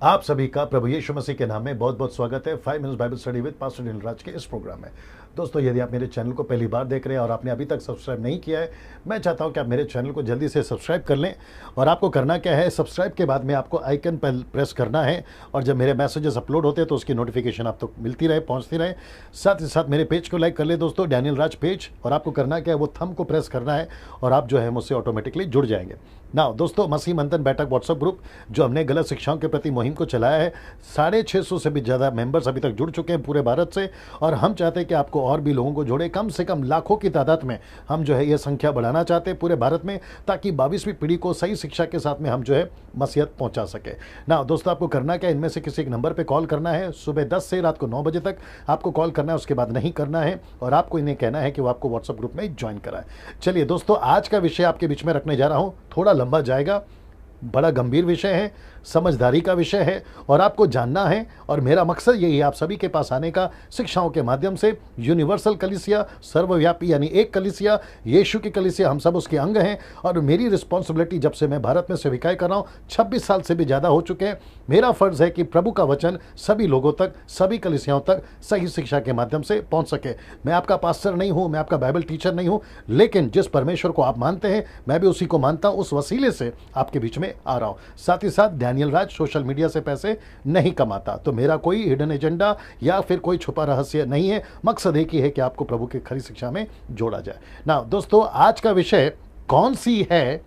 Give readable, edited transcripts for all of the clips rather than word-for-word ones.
आप सभी का प्रभु यीशु मसीह के नाम में बहुत बहुत स्वागत है 5 minutes Bible study with pastor Daniel Raj के इस प्रोग्राम में। दोस्तों, यदि आप मेरे चैनल को पहली बार देख रहे हैं और आपने अभी तक सब्सक्राइब नहीं किया है, मैं चाहता हूं कि आप मेरे चैनल को जल्दी से सब्सक्राइब कर लें। और आपको करना क्या है, सब्सक्राइब के बाद में आपको आइकन पर प्रेस करना है और जब मेरे मैसेजेस अपलोड होते हैं तो उसकी नोटिफिकेशन आप तक मिलती रहे, पहुँचती रहे। साथ ही साथ मेरे पेज को लाइक कर ले दोस्तों, डैनियल राज पेज, और आपको करना क्या है, वो थंब को प्रेस करना है और आप जो है मुझसे ऑटोमेटिकली जुड़ जाएंगे। ना दोस्तों, मसीह मंथन बैठक व्हाट्सएप ग्रुप जो हमने गलत शिक्षाओं के प्रति मुहिम को चलाया है, 650 से भी ज़्यादा मेंबर्स अभी तक जुड़ चुके हैं पूरे भारत से। और हम चाहते हैं कि आपको और भी लोगों को जोड़े, कम से कम लाखों की तादाद में हम जो है ये संख्या बढ़ाना चाहते हैं पूरे भारत में, ताकि 22वीं पीढ़ी को सही शिक्षा के साथ में हम जो है मसीहत पहुंचा सके। ना दोस्तों, आपको करना क्या, इनमें से किसी एक नंबर पर कॉल करना है, सुबह 10 से रात को 9 बजे तक आपको कॉल करना है, उसके बाद नहीं करना है। और आपको इन्हें कहना है कि वो आपको व्हाट्सएप ग्रुप में ज्वाइन कराए। चलिए दोस्तों, आज का विषय आपके बीच में रखने जा रहा हूँ, थोड़ा लंबा जाएगा, बड़ा गंभीर विषय है, समझदारी का विषय है और आपको जानना है। और मेरा मकसद यही है आप सभी के पास आने का, शिक्षाओं के माध्यम से। यूनिवर्सल कलीसिया, सर्वव्यापी यानी एक कलीसिया, यीशु की कलीसिया, हम सब उसके अंग हैं। और मेरी रिस्पॉन्सिबिलिटी, जब से मैं भारत में सेविकाई कर रहा हूँ, 26 साल से भी ज़्यादा हो चुके हैं, मेरा फ़र्ज़ है कि प्रभु का वचन सभी लोगों तक, सभी कलीसियाओं तक सही शिक्षा के माध्यम से पहुँच सके। मैं आपका पास्टर नहीं हूँ, मैं आपका बाइबल टीचर नहीं हूँ, लेकिन जिस परमेश्वर को आप मानते हैं मैं भी उसी को मानता हूँ, उस वसीले से आपके बीच में आ रहा हूँ। साथ ही साथ डैनियल राज सोशल मीडिया से पैसे नहीं कमाता, तो मेरा कोई हिडन एजेंडा या फिर कोई छुपा रहस्य नहीं है। मकसद एक ही है कि आपको प्रभु की खरी शिक्षा में जोड़ा जाए। ना दोस्तों, आज का विषय कौन सी है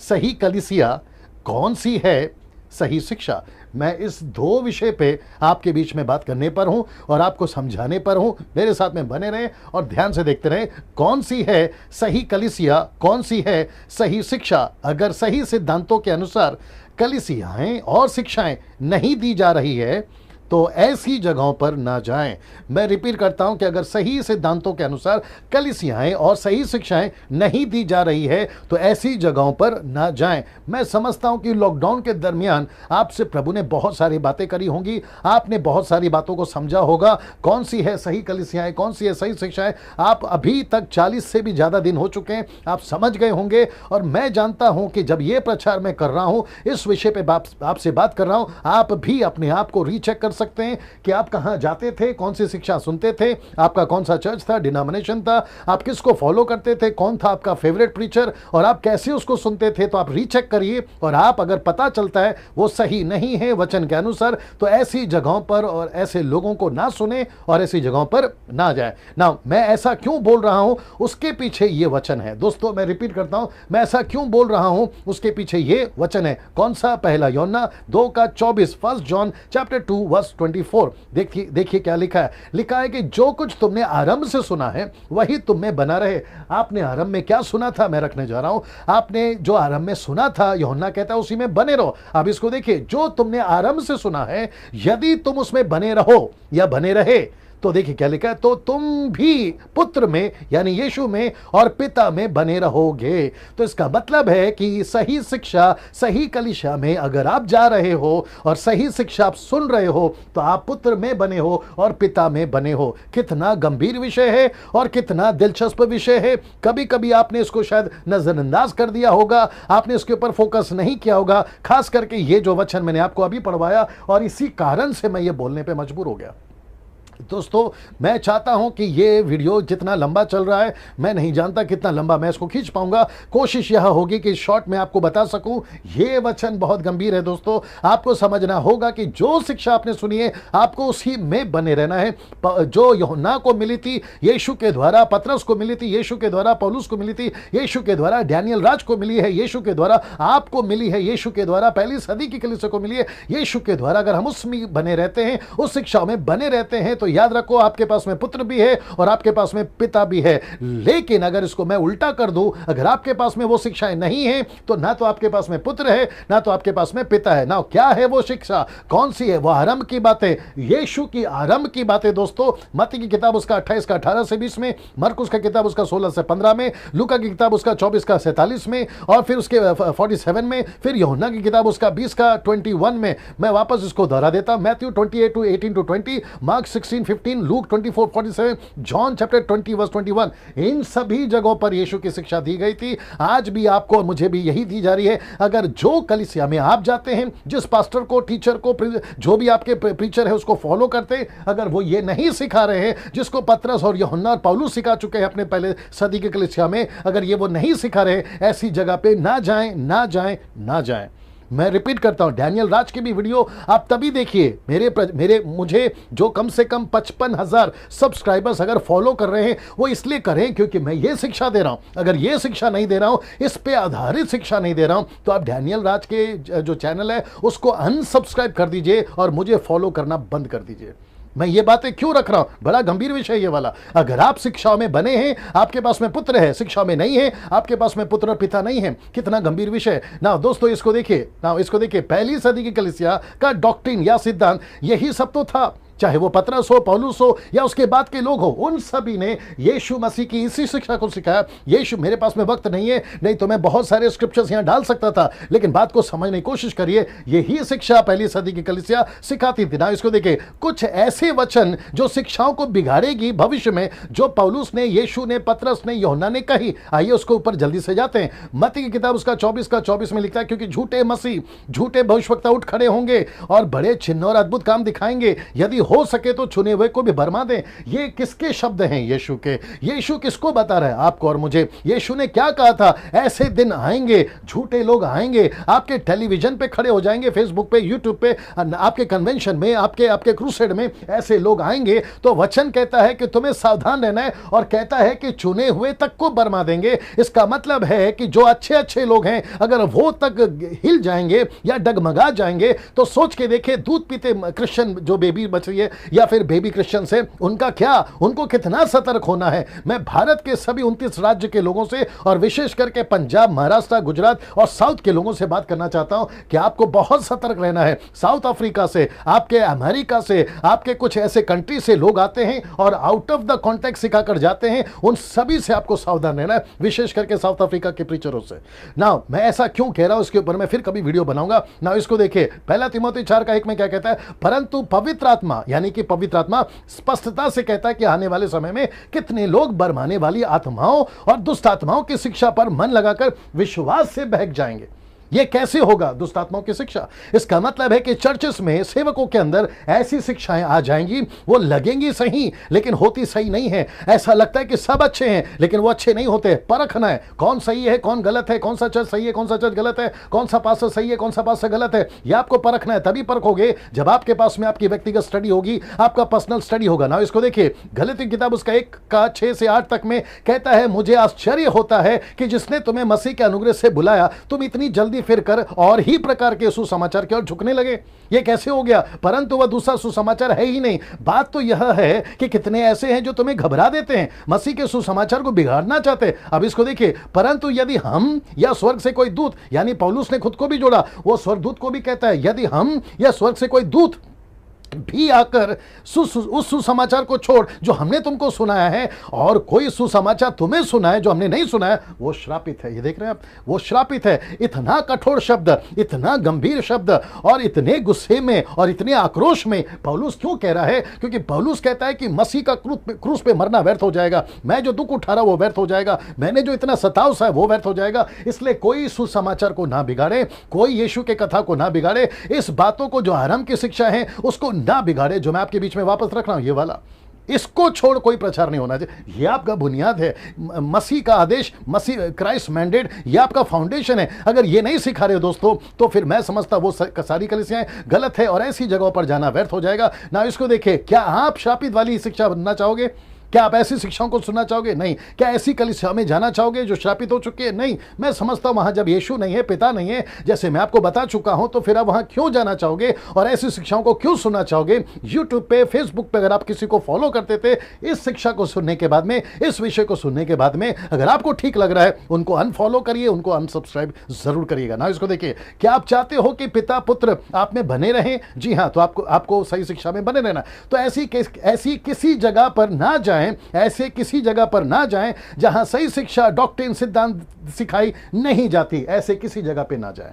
सही कलीसिया, कौन सी है सही शिक्षा। मैं इस दो विषय पे आपके बीच में बात करने पर हूं और आपको समझाने पर हूं। मेरे साथ में बने रहें और ध्यान से देखते रहें, कौन सी है सही कलीसिया, कौन सी है सही शिक्षा। अगर सही सिद्धांतों के अनुसार कलीसियाएं और शिक्षाएं नहीं दी जा रही है तो ऐसी जगहों पर ना जाएं। मैं रिपीट करता हूं कि अगर सही सिद्धांतों के अनुसार कलीसियाएं और सही शिक्षाएं नहीं दी जा रही है तो ऐसी जगहों पर ना जाएं। मैं समझता हूं कि लॉकडाउन के दरमियान आपसे प्रभु ने बहुत सारी बातें करी होंगी, आपने बहुत सारी बातों को समझा होगा, कौन सी है सही कलीसियाएं, कौन सी है सही शिक्षाएं। आप अभी तक 40 से भी ज़्यादा दिन हो चुके हैं, आप समझ गए होंगे। और मैं जानता हूं कि जब ये प्रचार मैं कर रहा हूं, इस विषय पर आपसे बात कर रहा हूं, आप भी अपने आप को रीचेक कर सकते हैं कि आप कहां जाते थे, कौन सी शिक्षा सुनते थे, आपका कौन सा चर्च था, डिनोमिनेशन था, आप किसको फॉलो करते थे, कौन था आपका फेवरेट प्रीचर और आप कैसे उसको सुनते थे। तो आप रीचेक करिए और आप अगर पता चलता है वो सही नहीं है वचन के अनुसार, तो ऐसी जगहों पर और ऐसे लोगों को ना सुने और ऐसी जगहों पर ना जाए। ना मैं ऐसा क्यों बोल रहा हूं, उसके पीछे ये वचन है। दोस्तों, मैं रिपीट करता हूं, मैं ऐसा क्यों बोल रहा हूं, उसके पीछे ये वचन है। कौन सा? पहला यूहन्ना 2:24, 1 जॉन चैप्टर 2 वर्स 24। देखिए क्या लिखा है। लिखा है कि जो कुछ तुमने आरंभ से सुना है वही तुम में बना रहे। आपने आरंभ में क्या सुना था, मैं रखने जा रहा हूं। आपने जो आरंभ में सुना था, यूहन्ना कहता है उसी में बने रहो। अब इसको देखिए, जो तुमने आरंभ से सुना है यदि तुम उसमें बने रहो या बने रहे, तो देखिए क्या लिखा है, तो तुम भी पुत्र में यानी यीशु में और पिता में बने रहोगे। तो इसका मतलब है कि सही शिक्षा, सही कलीसिया में अगर आप जा रहे हो और सही शिक्षा आप सुन रहे हो तो आप पुत्र में बने हो और पिता में बने हो। कितना गंभीर विषय है और कितना दिलचस्प विषय है। कभी कभी आपने इसको शायद नजरअंदाज कर दिया होगा, आपने इसके ऊपर फोकस नहीं किया होगा, खास करके ये जो वचन मैंने आपको अभी पढ़वाया, और इसी कारण से मैं ये बोलने पे मजबूर हो गया। दोस्तों, मैं चाहता हूं कि ये वीडियो जितना लंबा चल रहा है, मैं नहीं जानता कितना लंबा मैं इसको खींच पाऊंगा। कोशिश यह होगी कि शॉर्ट में आपको बता सकूं। ये वचन बहुत गंभीर है दोस्तों, आपको समझना होगा कि जो शिक्षा आपने सुनी है आपको उसी में बने रहना है। जो यूहन्ना को मिली थी यीशु के द्वारा, पतरस को मिली थी यीशु के द्वारा, पौलुस को मिली थी यीशु के द्वारा, डैनियल राज को मिली है यीशु के द्वारा, आपको मिली है यीशु के द्वारा, पहली सदी की कलीसिया को मिली है यीशु के द्वारा। अगर हम उसमें बने रहते हैं, उस शिक्षा में बने रहते हैं, तो याद रखो आपके पास में पुत्र भी है और आपके पास में पिता भी है। लेकिन अगर इसको मैं उल्टा कर दूं, अगर आपके पास में वो शिक्षाएं नहीं है तो ना तो आपके पास में पुत्र है ना तो आपके पास में पिता है। ना क्या है वो शिक्षा, कौन सी है? वो आरंभ की बातें, यीशु की आरंभ की बातें। दोस्तों, मत्ती की किताब उसका 28 का 18 से 20 में, मरकुस का किताब उसका 16 से 15 में, लूका की किताब उसका 24 का 47 में, और फिर उसके 47 में, फिर यूहन्ना की किताब उसका 20 का 21 में। मैं वापस इसको दोहरा देता, Matthew 28 to 18 to 20, mark 16 16:15, look 24:47, John chapter 20:21, इन सभी जगहों पर यीशु की शिक्षा दी गई थी। आज भी आपको और मुझे भी यही दी जा रही है। अगर जो कलीसिया में आप जाते हैं, जिस पास्टर को, टीचर को, जो भी आपके प्रीचर है उसको फॉलो करते हैं, अगर वो ये नहीं सिखा रहे हैं जिसको पतरस और यूहन्ना और पौलुस सिखा चुके हैं अपने पहले सदी के कलीसिया में, अगर ये वो नहीं सिखा रहे, ऐसी जगह पे ना जाएं, ना जाएं, ना जाएं। मैं रिपीट करता हूं, डैनियल राज की भी वीडियो आप तभी देखिए। मुझे जो कम से कम 55,000 सब्सक्राइबर्स अगर फॉलो कर रहे हैं, वो इसलिए करें क्योंकि मैं ये शिक्षा दे रहा हूं। अगर ये शिक्षा नहीं दे रहा हूं, इस पे आधारित शिक्षा नहीं दे रहा हूं, तो आप डैनियल राज के जो चैनल है उसको अनसब्सक्राइब कर दीजिए और मुझे फॉलो करना बंद कर दीजिए। मैं ये बातें क्यों रख रहा हूं? बड़ा गंभीर विषय ये वाला। अगर आप शिक्षा में बने हैं, आपके पास में पुत्र है, शिक्षा में नहीं है, आपके पास में पुत्र और पिता नहीं है, कितना गंभीर विषय ना दोस्तों। इसको देखिए, पहली सदी की कलीसिया का डॉक्ट्रिन या सिद्धांत यही सब तो था। चाहे वो पतरस हो, पौलुस हो या उसके बाद के लोग हो, उन सभी ने यीशु मसीह की इसी शिक्षा को सिखाया। यीशु, मेरे पास में वक्त नहीं है, नहीं तो मैं बहुत सारे स्क्रिप्चर्स यहां डाल सकता था, लेकिन बात को समझने की कोशिश करिए। यही शिक्षा पहली सदी की कलीसिया सिखाती थी ना। इसको देखिए, कुछ ऐसे वचन जो शिक्षाओं को बिगाड़ेगी भविष्य में, जो पौलुस ने, यीशु ने, पतरस ने, यूहन्ना ने कही। आइए उसको ऊपर जल्दी से जाते हैं। मत्ती की किताब उसका 24 में लिखता है, क्योंकि झूठे मसीह, झूठे भविष्यवक्ता उठ खड़े होंगे और बड़े चिन्ह और अद्भुत काम दिखाएंगे, यदि हो सके तो चुने हुए को भी भरमा दें। ये किसके शब्द हैं? यीशु के। यीशु किसको बता रहा है? आपको और मुझे। यीशु ने क्या कहा था? ऐसे दिन आएंगे, झूठे लोग आएंगे, आपके टेलीविजन पे खड़े हो जाएंगे, फेसबुक पे, यूट्यूब पे, आपके कन्वेंशन में, आपके क्रूसेड में ऐसे लोग आएंगे। तो वचन कहता है कि तुम्हें सावधान रहना है और कहता है कि चुने हुए तक को भरमा देंगे। इसका मतलब है कि जो अच्छे लोग हैं, अगर वो तक हिल जाएंगे या डगमगा जाएंगे, तो सोच के देखे, दूध पीते क्रिश्चियन जो बेबी बच रही है या फिर बेबी क्रिश्चियन से, उनका क्या, उनको कितना सतर्क होना है। मैं भारत के सभी 29 राज्य के लोगों से और विशेष करके पंजाब, महाराष्ट्र, गुजरात और साउथ के लोगों से बात करना चाहता हूं कि आपको बहुत सतर्क रहना है। साउथ अफ्रीका से, आपके अमेरिका से, आपके कुछ ऐसे कंट्री से लोग आते हैं और आउट ऑफ द कॉन्टेक्स्ट सिखाकर जाते हैं। उन सभी से आपको सावधान रहना है, विशेष करके साउथ अफ्रीका के प्रीचरों से। ना मैं ऐसा क्यों कह रहा हूं, इसके ऊपर मैं फिर कभी वीडियो बनाऊंगा ना। इसको देखिए, पहला तीमुथियुस 4:1 में क्या कहता है? परंतु पवित्र आत्मा, यानी कि पवित्र आत्मा स्पष्टता से कहता है कि आने वाले समय में कितने लोग बरमाने वाली आत्माओं और दुष्ट आत्माओं की शिक्षा पर मन लगाकर विश्वास से बहक जाएंगे। ये कैसे होगा? दुष्ट आत्माओं की शिक्षा। इसका मतलब है कि चर्चेस में, सेवकों के अंदर ऐसी शिक्षाएं आ जाएंगी, वो लगेंगी सही लेकिन होती सही नहीं है। ऐसा लगता है कि सब अच्छे हैं लेकिन वो अच्छे नहीं होते। परखना है कौन सही है, कौन गलत है, कौन सा चर्च सही है, कौन सा चर्च गलत है, कौन सा पास्टर सही है, कौन सा पास्टर गलत है। ये आपको परखना है। तभी परखोगे जब आपके पास में आपकी व्यक्तिगत स्टडी होगी, आपका पर्सनल स्टडी होगा ना। इसको देखिए, गलती किताब उसका 1:6-8 तक में कहता है, मुझे आश्चर्य होता है कि जिसने तुम्हें मसीह के अनुग्रह से बुलाया, तुम इतनी जल्दी फिर कर और ही प्रकार के सुसमाचार की ओर झुकने लगे। ये कैसे हो गया? परंतु वह दूसरा सुसमाचार है ही नहीं। बात तो यह है कि कितने ऐसे हैं जो तुम्हें घबरा देते हैं, मसीह के सुसमाचार को बिगाड़ना चाहते हैं। अब इसको देखिए, परंतु यदि हम या स्वर्ग से कोई दूत, यानी पौलुस ने खुद को भी जोड़ा, वो स्वर्गदूत को भी कहता है, यदि हम या स्वर्ग से कोई दूत भी आकर उस सुसमाचार को छोड़ जो हमने तुमको सुनाया है, और कोई सुसमाचार तुम्हें सुनाए जो हमने नहीं सुनाया, वो श्रापित है। ये देख रहे हैं आप, वो श्रापित है। इतना कठोर शब्द, इतना गंभीर शब्द और इतने गुस्से में और इतने आक्रोश में पौलुस क्यों कह रहा है? क्योंकि पौलुस कहता है कि मसीह का क्रूस पे मरना व्यर्थ हो जाएगा, मैं जो दुख उठा रहा वो व्यर्थ हो जाएगा, मैंने जो इतना सताव सा है वो व्यर्थ हो जाएगा। इसलिए कोई सुसमाचार को ना बिगाड़े, कोई यीशु के कथा को ना बिगाड़े, इस बातों को जो आरंभ की शिक्षा है उसको ना बिगाड़े, जो मैं आपके बीच में वापस रख रहा हूं। ये वाला, इसको छोड़ कोई प्रचार नहीं होना चाहिए। ये आपका बुनियाद है, मसीह का आदेश, मसीह क्राइस्ट मैंडेट, ये आपका फाउंडेशन है। अगर ये नहीं सिखा रहे दोस्तों, तो फिर मैं समझता वो सारी कलीसियाएं गलत है और ऐसी जगहों पर जाना व्यर्थ हो जाएगा ना। इसको देखिए, क्या आप शापित वाली शिक्षा बनना चाहोगे? क्या आप ऐसी शिक्षाओं को सुनना चाहोगे? नहीं। क्या ऐसी कलीसिया में जाना चाहोगे जो श्रापित हो चुकी है? नहीं। मैं समझता हूं वहां जब यीशु नहीं है, पिता नहीं है, जैसे मैं आपको बता चुका हूं, तो फिर आप वहां क्यों जाना चाहोगे और ऐसी शिक्षाओं को क्यों सुनना चाहोगे? यूट्यूब पे, फेसबुक पे अगर आप किसी को फॉलो करते थे, इस शिक्षा को सुनने के बाद में, इस विषय को सुनने के बाद में अगर आपको ठीक लग रहा है, उनको अनफॉलो करिए, उनको अनसब्सक्राइब जरूर करिएगा ना। इसको देखिए, क्या आप चाहते हो कि पिता पुत्र आप में बने रहें? जी हाँ, तो आपको सही शिक्षा में बने रहना। तो ऐसी किसी जगह पर ना जाएं, ऐसे किसी जगह पर ना जाएं जहां सही शिक्षा, डॉक्ट्रिन, सिद्धांत सिखाई नहीं जाती। ऐसे किसी जगह पे ना जाएं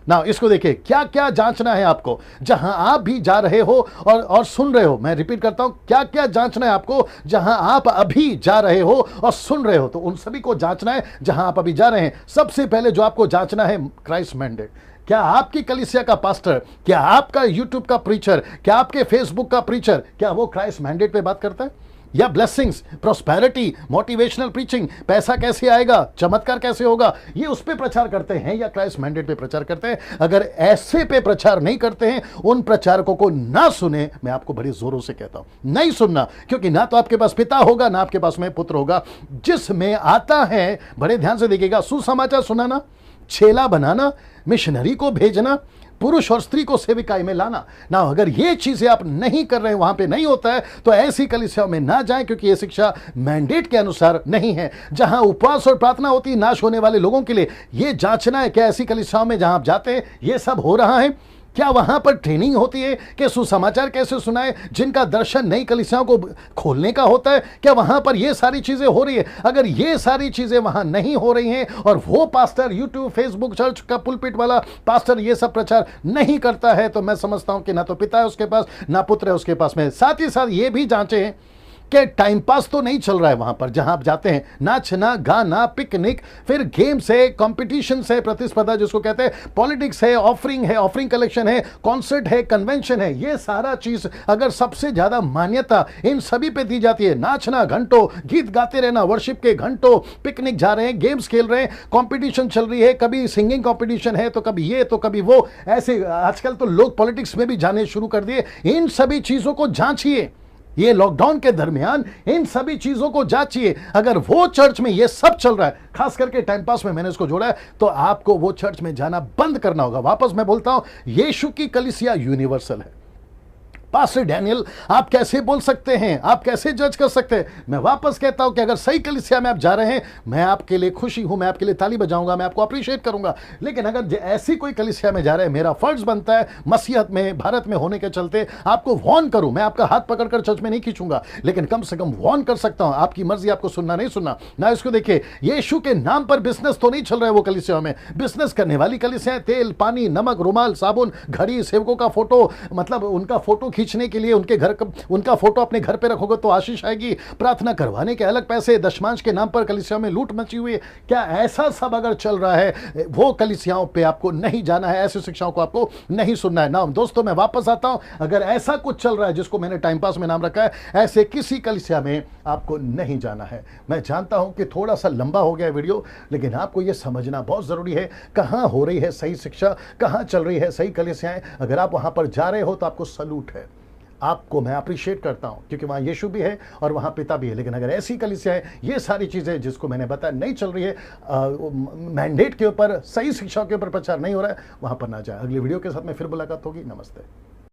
ना इसको देखिए, क्या क्या जांचना है आपको जहां आप भी जा रहे हो और सुन रहे हो। मैं रिपीट करता हूं, क्या क्या जांचना है आपको जहां आप अभी जा रहे हो और सुन रहे हो। तो उन सभी को जांचना है जहां आप अभी जा रहे हैं। सबसे पहले जो आपको जांचना है, क्राइस्ट मैंडेट। क्या आपकी कलीसिया का पास्टर, क्या आपका यूट्यूब का प्रीचर, क्या आपके फेसबुक का प्रीचर, क्या वो क्राइस्ट मैंडेट पे बात करता है? या ब्लेसिंग्स, प्रॉस्पेरिटी, मोटिवेशनल प्रीचिंग, पैसा कैसे आएगा, चमत्कार कैसे होगा, ये उस पे प्रचार करते हैं या क्राइस्ट मैंडेट पे प्रचार करते हैं? अगर ऐसे पे प्रचार नहीं करते हैं, उन प्रचारकों को ना सुने। मैं आपको बड़ी जोरों से कहता हूं, नहीं सुनना, क्योंकि ना तो आपके पास पिता होगा, ना आपके पास में पुत्र होगा। जिसमें आता है, बड़े ध्यान से देखिएगा, सुसमाचार सुनाना, छेला बनाना, मिशनरी को भेजना, पुरुष और स्त्री को सेविकाई में लाना ना। अगर ये चीजें आप नहीं कर रहे हैं, वहां पे नहीं होता है, तो ऐसी कलीसियाओं में ना जाएं, क्योंकि ये शिक्षा मैंडेट के अनुसार नहीं है। जहां उपवास और प्रार्थना होती है नाश होने वाले लोगों के लिए, ये जांचना है क्या ऐसी कलीसियाओं में जहां आप जाते हैं ये सब हो रहा है? क्या वहां पर ट्रेनिंग होती है कि सुसमाचार कैसे सुनाए, जिनका दर्शन नई कलीसियाओं को खोलने का होता है? क्या वहां पर ये सारी चीजें हो रही है? अगर ये सारी चीजें वहां नहीं हो रही हैं और वो पास्टर यूट्यूब, फेसबुक, चर्च का पुलपिट वाला पास्टर ये सब प्रचार नहीं करता है, तो मैं समझता हूं कि ना तो पिता है उसके पास, ना पुत्र है उसके पास में। साथ ही साथ ये भी जांचें कि टाइम पास तो नहीं चल रहा है वहां पर जहां आप जाते हैं। नाचना, गाना, पिकनिक, फिर गेम्स है, कंपटीशन है, प्रतिस्पर्धा जिसको कहते हैं, पॉलिटिक्स है, ऑफरिंग कलेक्शन है, कॉन्सर्ट है, कन्वेंशन है, ये सारा चीज अगर सबसे ज्यादा मान्यता इन सभी पे दी जाती है, नाचना घंटों, गीत गाते रहना, वर्शिप के घंटों, पिकनिक जा रहे हैं, गेम्स खेल रहे हैं, कंपटीशन चल रही है, कभी सिंगिंग कंपटीशन है तो कभी ये तो कभी वो, ऐसे आजकल तो लोग पॉलिटिक्स में भी जाने शुरू कर दिए। इन सभी चीजों को जांचिए, ये लॉकडाउन के दरमियान इन सभी चीजों को जांचिए। अगर वो चर्च में ये सब चल रहा है, खास करके टाइम पास में मैंने इसको जोड़ा है, तो आपको वो चर्च में जाना बंद करना होगा। वापस मैं बोलता हूं, यीशु की कलीसिया यूनिवर्सल है। पास्टर डैनियल, आप कैसे बोल सकते हैं, आप कैसे जज कर सकते हैं? मैं वापस कहता हूं कि अगर सही कलीसिया में आप जा रहे हैं, मैं आपके लिए खुशी हूं, मैं आपके लिए ताली बजाऊंगा, मैं आपको अप्रिशिएट करूंगा। लेकिन अगर ऐसी कोई कलीसिया में जा रहे हैं, मेरा फर्ज बनता है मसीहत में, भारत में होने के चलते आपको वॉर्न करूं। मैं आपका हाथ पकड़कर चर्च में नहीं खींचूंगा, लेकिन कम से कम वॉर्न कर सकता हूं। आपकी मर्जी, आपको सुनना नहीं सुनना ना। इसको देखिए, यीशु के नाम पर बिजनेस तो नहीं चल रहा है वो कलीसिया में। बिजनेस करने वाली कलीसियाएं तेल, पानी, नमक, रुमाल, साबुन, घड़ी, सेवकों का फोटो, मतलब उनका फोटो खींचने के लिए उनके घर उनका फोटो अपने घर पे रखोगे तो आशीष आएगी। प्रार्थना करवाने के अलग पैसे, दशमांश के नाम पर कलीसिया में लूट मची हुई है। क्या ऐसा सब अगर चल रहा है, वो कलीसियाओं पे आपको नहीं जाना है, ऐसी शिक्षाओं को आपको नहीं सुनना है ना। दोस्तों, मैं वापस आता हूं, अगर ऐसा कुछ चल रहा है जिसको मैंने टाइम पास में नाम रखा है, ऐसे किसी कलीसिया में आपको नहीं जाना है। मैं जानता हूं कि थोड़ा सा लंबा हो गया वीडियो, लेकिन आपको यह समझना बहुत जरूरी है, कहां हो रही है सही शिक्षा, कहां चल रही है सही कलीसियाएं। अगर आप वहां पर जा रहे हो तो आपको सलूट है, आपको मैं अप्रिशिएट करता हूं, क्योंकि वहां यीशु भी है और वहां पिता भी है। लेकिन अगर ऐसी कलीसिया है, ये सारी चीजें जिसको मैंने बताया नहीं चल रही है, मैंडेट के ऊपर, सही शिक्षा के ऊपर प्रचार नहीं हो रहा है, वहां पर ना जाए। अगली वीडियो के साथ में फिर मुलाकात होगी। नमस्ते।